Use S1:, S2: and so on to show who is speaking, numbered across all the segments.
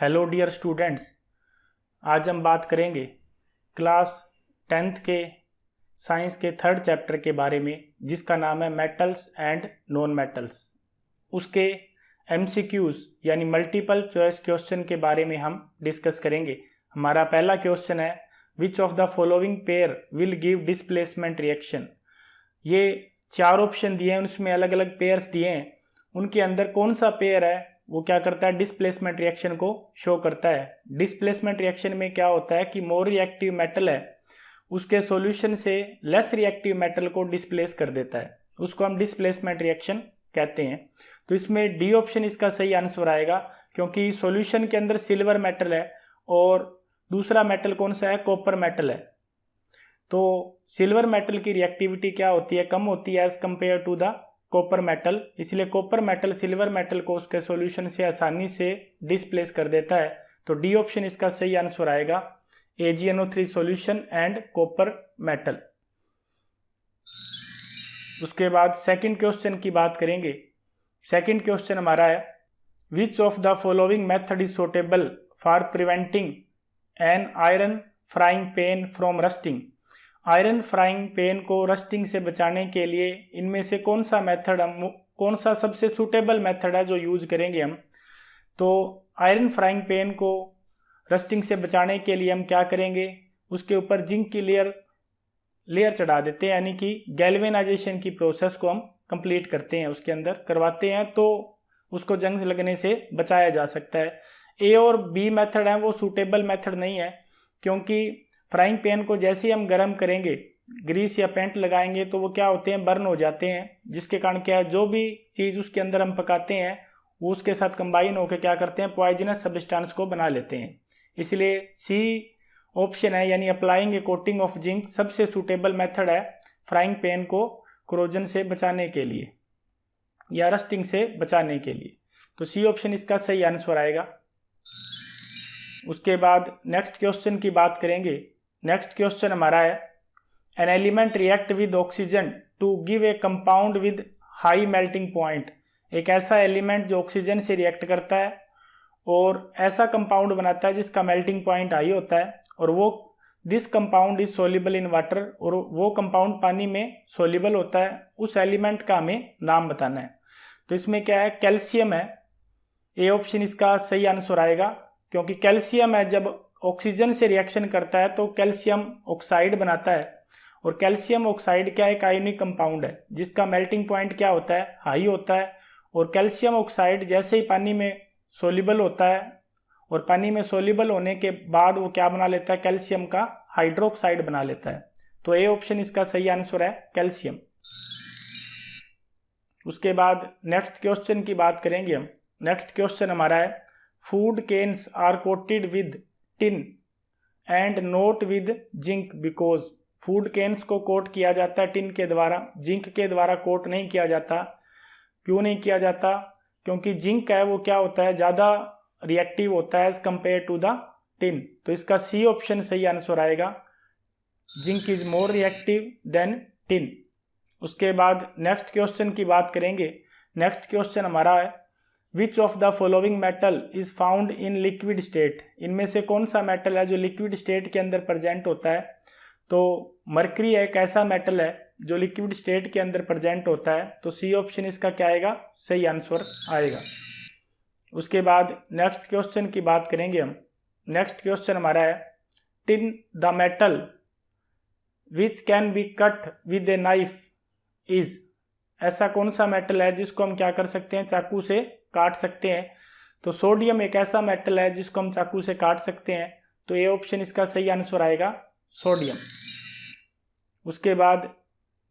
S1: Hello dear students, आज हम बात करेंगे क्लास 10th के साइंस के थर्ड चैप्टर के बारे में, जिसका नाम है मेटल्स एंड नॉन मेटल्स। उसके MCQs यानी मल्टीपल चॉइस क्वेश्चन के बारे में हम डिस्कस करेंगे। हमारा पहला क्वेश्चन है, which of the following pair will give displacement reaction. ये 4 ऑप्शन दिए हैं, उसमें अलग अलग पेयर्स दिए हैं। उनके अंदर कौन सा पेयर है वो क्या करता है, डिस्प्लेसमेंट रिएक्शन को शो करता है। डिस्प्लेसमेंट रिएक्शन में क्या होता है कि मोर रिएक्टिव मेटल है उसके सॉल्यूशन से लेस रिएक्टिव मेटल को डिस्प्लेस कर देता है, उसको हम डिस्प्लेसमेंट रिएक्शन कहते हैं। तो इसमें डी ऑप्शन इसका सही आंसर आएगा, क्योंकि सॉल्यूशन के अंदर सिल्वर मेटल है और दूसरा मेटल कौन सा है, कॉपर मेटल है। तो सिल्वर मेटल की रिएक्टिविटी क्या होती है, कम होती है as compare to the copper metal, इसलिए कॉपर मेटल सिल्वर मेटल को उसके सॉल्यूशन से आसानी से डिस्प्लेस कर देता है। तो डी ऑप्शन इसका सही आंसर आएगा, AgNO3 solution and copper metal. उसके बाद सेकंड क्वेश्चन की बात करेंगे। सेकंड क्वेश्चन हमारा है, which of the following method is suitable for preventing an iron frying pan from rusting. Iron frying pan को रस्टिंग से बचाने के लिए इनमें से कौन सा सबसे सूटेबल मेथड है जो यूज करेंगे हम। तो आयरन फ्राइंग पैन को रस्टिंग से बचाने के लिए हम क्या करेंगे, उसके ऊपर जिंक की लेयर चढ़ा देते हैं, यानी कि गैल्वेनाइजेशन की प्रोसेस को हम कंप्लीट करते हैं, उसके अंदर करवाते हैं, तो उसको जंग लगने से बचाया जा सकता है। ए और बी मेथड है वो सूटेबल मेथड नहीं है, क्योंकि फ्राइंग पैन को जैसे ही हम गर्म करेंगे, ग्रीस या पेंट लगाएंगे, तो वो क्या होते हैं, बर्न हो जाते हैं, जिसके कारण क्या है, जो भी चीज़ उसके अंदर हम पकाते हैं वो उसके साथ कंबाइन होकर क्या करते हैं, पॉइजनस सब्सटेंस को बना लेते हैं। इसलिए सी ऑप्शन है, यानी applying A coating of zinc सबसे सूटेबल मेथड है फ्राइंग पैन को कोरोजन से बचाने के लिए या रस्टिंग से बचाने के लिए। तो सी ऑप्शन इसका सही आंसर आएगा। उसके बाद नेक्स्ट क्वेश्चन की बात करेंगे। नेक्स्ट क्वेश्चन हमारा है, an element react with oxygen to give a compound with high melting point. एक ऐसा एलिमेंट जो ऑक्सीजन से रिएक्ट करता है और ऐसा कंपाउंड बनाता है जिसका मेल्टिंग पॉइंट हाई होता है, और वो this compound is soluble in water, और वो कंपाउंड पानी में सोल्यूबल होता है। उस एलिमेंट का हमें नाम बताना है। तो इसमें क्या है, कैल्शियम है। ए ऑप्शन इसका सही आंसर आएगा, क्योंकि कैल्शियम है जब ऑक्सीजन से रिएक्शन करता है तो कैल्शियम ऑक्साइड बनाता है, और कैल्शियम ऑक्साइड क्या एक आयोनिक कंपाउंड है जिसका मेल्टिंग पॉइंट क्या होता है, हाई होता है। और कैल्शियम ऑक्साइड जैसे ही पानी में सोल्यूबल होता है, और पानी में सोल्यूबल होने के बाद वो क्या बना लेता है, कैल्शियम का हाइड्रोक्साइड बना लेता है। तो ए ऑप्शन इसका सही आंसर है, कैल्शियम। उसके बाद नेक्स्ट क्वेश्चन की बात करेंगे हम। नेक्स्ट क्वेश्चन हमारा है, food cans are coated with tin and not with zinc because. Food cans को कोट किया जाता है टिन के द्वारा, जिंक के द्वारा कोट नहीं किया जाता। क्यों नहीं किया जाता, क्योंकि जिंक है वो क्या होता है, ज़्यादा रिएक्टिव होता है as compare to the tin. तो इसका सी ऑप्शन सही आंसर आएगा, zinc is more reactive than tin. उसके बाद नेक्स्ट क्वेश्चन की बात करेंगे। नेक्स्ट क्वेश्चन हमारा है, which of the following metal is found in liquid state. इनमें से कौन सा मेटल है जो लिक्विड स्टेट के अंदर प्रेजेंट होता है। तो मरकरी एक ऐसा मेटल है जो लिक्विड स्टेट के अंदर प्रेजेंट होता है। तो सी ऑप्शन इसका क्या आएगा, सही आंसर आएगा। उसके बाद नेक्स्ट क्वेश्चन की बात करेंगे हम। नेक्स्ट क्वेश्चन हमारा है, tin the metal which can be cut with a knife is. ऐसा कौन सा मेटल है जिसको हम क्या कर सकते हैं, चाकू से काट सकते हैं। तो सोडियम एक ऐसा मेटल है जिसको हम चाकू से काट सकते हैं। तो ये ऑप्शन इसका सही आंसर आएगा, सोडियम। उसके बाद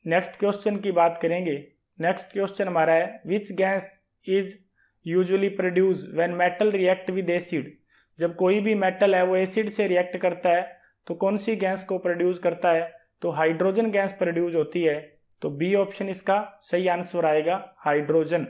S1: नेक्स्ट क्वेश्चन की बात करेंगे। नेक्स्ट क्वेश्चन हमारा है, which gas is usually produce when metal react with acid. जब कोई भी मेटल है वो एसिड से रिएक्ट करता है तो कौन सी गैस को प्रोड्यूस करता है, तो हाइड्रोजन गैस प्रोड्यूस होती है। तो बी ऑप्शन इसका सही आंसर आएगा, हाइड्रोजन।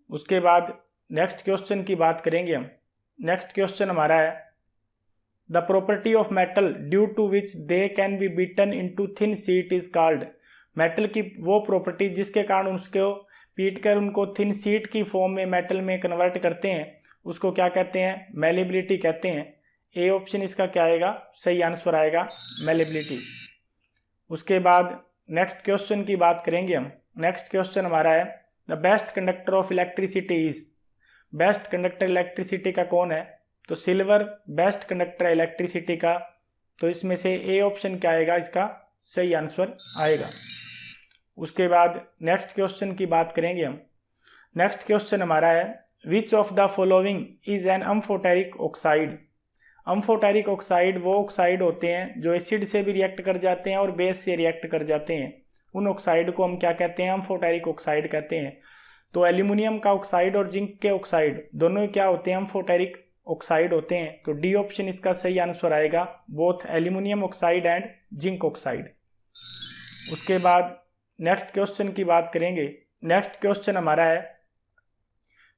S1: उसके बाद नेक्स्ट क्वेश्चन की बात करेंगे हम। नेक्स्ट क्वेश्चन हमारा है, the property of metal due to which they can be beaten into thin sheet is called. Metal की वो प्रॉपर्टी जिसके कारण उसको पीट कर उनको थिन शीट की फॉर्म में मेटल में कन्वर्ट करते हैं, उसको क्या कहते हैं? मेलेबिलिटी कहते हैं। ए ऑप्शन इसका क्या आएगा? सही आंसर आएगा मेलेबिलिटी। उसके बाद नेक्स्ट क्वेश्चन की बात करेंगे हम। नेक्स्ट क्वेश्चन हमारा है the best conductor of electricity is. Best conductor electricity का कौन है? तो सिल्वर बेस्ट कंडक्टर है इलेक्ट्रिसिटी का। तो इसमें से ए ऑप्शन क्या आएगा? इसका सही आंसर आएगा। उसके बाद नेक्स्ट क्वेश्चन की बात करेंगे हम। नेक्स्ट क्वेश्चन हमारा है which of the following is an amphoteric oxide. Amphoteric oxide वो ऑक्साइड होते हैं जो एसिड से भी रिएक्ट कर जाते हैं और बेस से रिएक्ट कर जाते हैं। उन ऑक्साइड को हम क्या कहते हैं? अम्फोटेरिक ऑक्साइड कहते हैं। तो एल्यूमिनियम का ऑक्साइड और जिंक के ऑक्साइड दोनों ही क्या होते हैं? अम्फोटेरिक ऑक्साइड होते हैं। तो डी ऑप्शन इसका सही आंसर आएगा, both aluminium oxide and zinc oxide. उसके बाद नेक्स्ट क्वेश्चन की बात करेंगे। नेक्स्ट क्वेश्चन हमारा है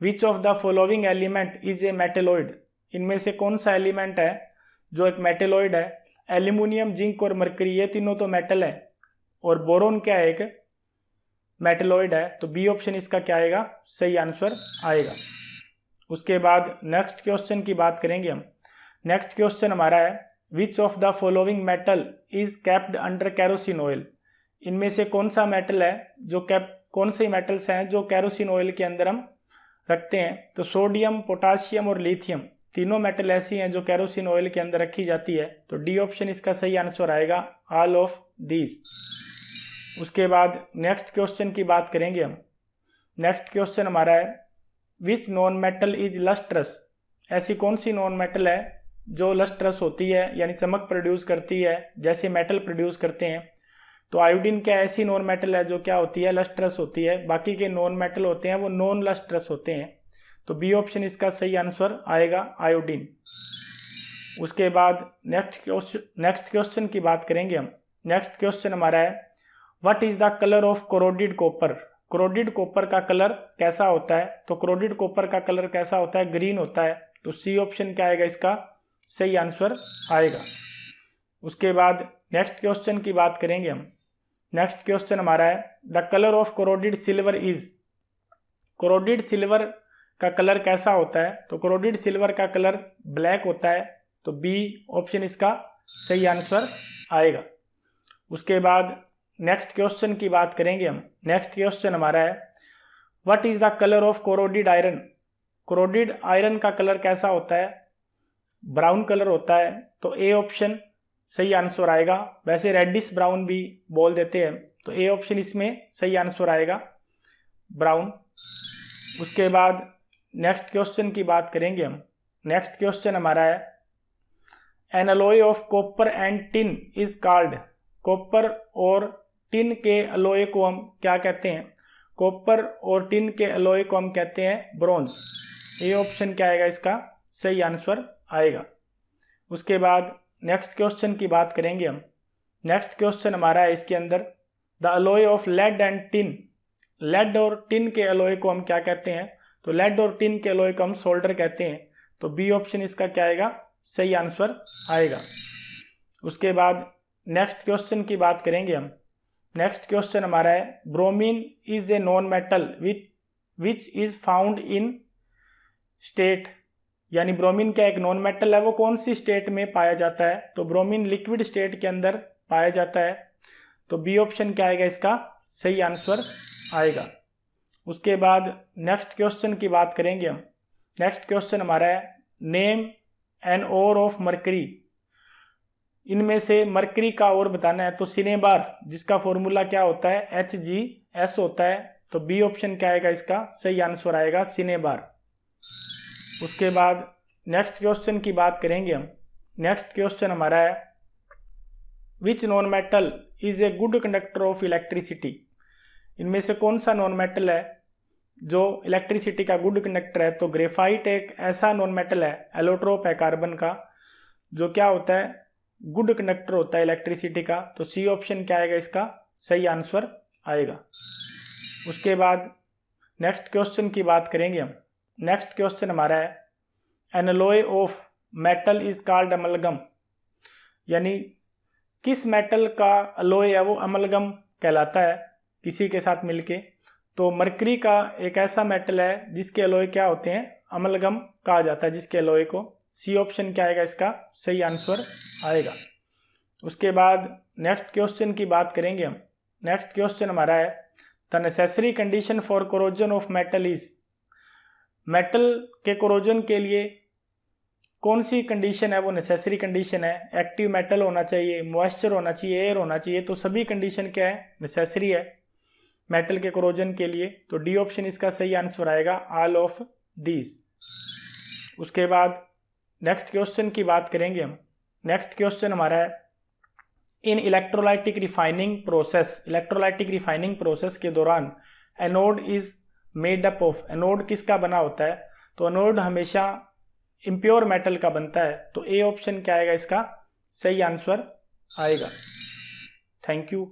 S1: which of the following element is a metalloid. इनमें से कौन सा एलिमेंट है जो एक मेटेलॉइड है? एल्यूमिनियम, जिंक और मरकरी ये तीनों तो मेटल है और बोरोन क्या है? एक मेटेलॉइड है। तो बी ऑप्शन इसका क्या आएगा? सही आंसर आएगा। उसके बाद नेक्स्ट क्वेश्चन की बात करेंगे हम। नेक्स्ट क्वेश्चन हमारा है which of the following metal is capped under kerosene oil. इनमें से कौन सा मेटल है जो कौन से मेटल्स हैं जो कैरोसिन ऑयल के अंदर हम रखते हैं? तो सोडियम, पोटाशियम और लिथियम तीनों मेटल ऐसी हैं जो कैरोसिन ऑयल के अंदर रखी जाती है। तो डी ऑप्शन इसका सही आंसर आएगा, ऑल ऑफ दीज। उसके बाद नेक्स्ट क्वेश्चन की बात करेंगे हम। नेक्स्ट क्वेश्चन हमारा है which non metal is lustrous. ऐसी कौन सी नॉन मेटल है जो लस्ट्रस होती है यानी चमक प्रोड्यूस करती है जैसे मेटल प्रोड्यूस करते हैं? तो आयोडीन क्या ऐसी नॉन मेटल है जो क्या होती है? लस्ट्रस होती है। बाकी के नॉन मेटल होते हैं वो नॉन लस्ट्रस होते हैं। तो बी ऑप्शन इसका सही आंसर आएगा, आयोडीन। उसके बाद नेक्स्ट क्वेश्चन की बात करेंगे हम। नेक्स्ट क्वेश्चन हमारा है what is the colour of corroded copper. Corroded copper का कलर कैसा होता है? तो कोरोडिड कॉपर का कलर कैसा होता है? ग्रीन होता है। तो सी ऑप्शन क्या आएगा? इसका सही आंसर आएगा। उसके बाद नेक्स्ट क्वेश्चन की बात करेंगे हम। नेक्स्ट क्वेश्चन हमारा है the colour of corroded silver is. Corroded silver का कलर कैसा होता है? तो कोरोडिड सिल्वर का कलर ब्लैक होता है। तो बी ऑप्शन इसका सही आंसर आएगा। उसके बाद नेक्स्ट क्वेश्चन की बात करेंगे हम। नेक्स्ट क्वेश्चन हमारा है what is the colour of corroded iron. Corroded iron का कलर कैसा होता है? ब्राउन कलर होता है। तो ए ऑप्शन सही आंसर आएगा। वैसे रेडिश ब्राउन भी बोल देते हैं। तो ए ऑप्शन इसमें सही आंसर आएगा, ब्राउन। उसके बाद नेक्स्ट क्वेश्चन की बात करेंगे हम। नेक्स्ट क्वेश्चन हमारा है N alloy of copper and tin is called. Copper और टिन के अलॉय को हम क्या कहते हैं? कॉपर और टिन के अलॉय को हम कहते हैं ब्रॉन्ज। ए ऑप्शन क्या आएगा? इसका सही आंसर आएगा। उसके बाद नेक्स्ट क्वेश्चन की बात करेंगे हम। नेक्स्ट क्वेश्चन हमारा है इसके अंदर the alloy of lead and tin. Lead और टिन के अलॉय को हम क्या कहते हैं? तो लेड और टिन के अलॉय को हम सोल्डर कहते हैं। तो बी ऑप्शन इसका क्या आएगा? सही आंसर आएगा। उसके बाद नेक्स्ट क्वेश्चन की बात करेंगे हम। नेक्स्ट क्वेश्चन हमारा है bromine is a non metal which is found in state. यानी ब्रोमीन क्या एक नॉन मेटल है, वो कौन सी स्टेट में पाया जाता है? तो ब्रोमीन लिक्विड स्टेट के अंदर पाया जाता है। तो बी ऑप्शन क्या आएगा? इसका सही आंसर आएगा। उसके बाद नेक्स्ट क्वेश्चन की बात करेंगे हम। नेक्स्ट क्वेश्चन हमारा है name an ore of mercury. इनमें से मरकरी का और बताना है। तो सिनेबार जिसका फॉर्मूला क्या होता है? HgS होता है। तो बी ऑप्शन क्या आएगा? इसका सही आंसर आएगा, सिनेबार। उसके बाद नेक्स्ट क्वेश्चन की बात करेंगे हम। नेक्स्ट क्वेश्चन हमारा है which non metal is a good conductor of electricity. इनमें से कौन सा नॉन मेटल है जो इलेक्ट्रिसिटी का गुड कंडक्टर है? तो ग्रेफाइट एक ऐसा नॉन मेटल है, एलोट्रोप है कार्बन का, जो क्या होता है? गुड कंडक्टर होता है इलेक्ट्रिसिटी का। तो सी ऑप्शन क्या आएगा? इसका सही आंसर आएगा। उसके बाद नेक्स्ट क्वेश्चन की बात करेंगे हम। नेक्स्ट क्वेश्चन हमारा है N alloy of metal is called amalgam. यानी किस मेटल का अलॉय है वो अमलगम कहलाता है किसी के साथ मिलके? तो मरकरी का एक ऐसा मेटल है जिसके एलॉय क्या होते हैं, अमलगम कहा जाता है जिसके एलॉय को। सी ऑप्शन क्या आएगा इसका सही आंसर आएगा। उसके बाद नेक्स्ट क्वेश्चन की बात करेंगे हम। नेक्स्ट क्वेश्चन हमारा है the necessary condition for corrosion of metal is. Metal के कोरोजन के लिए कौन सी कंडीशन है वो नेसेसरी कंडीशन है। एक्टिव मेटल होना चाहिए, मॉइस्चर होना चाहिए, एयर होना चाहिए। तो सभी कंडीशन क्या है, नेसेसरी है मेटल के कोरोजन के लिए। तो डी ऑप्शन इसका सही आंसर आएगा, ऑल ऑफ दीज। उसके बाद नेक्स्ट क्वेश्चन की बात करेंगे हम। नेक्स्ट क्वेश्चन हमारा है in electrolytic refining process. Electrolytic refining process के दौरान anode is made up of. Anode किसका बना होता है, तो एनोड हमेशा इम्प्योर मेटल का बनता है। तो ए ऑप्शन क्या आएगा इसका सही आंसर आएगा। Thank you.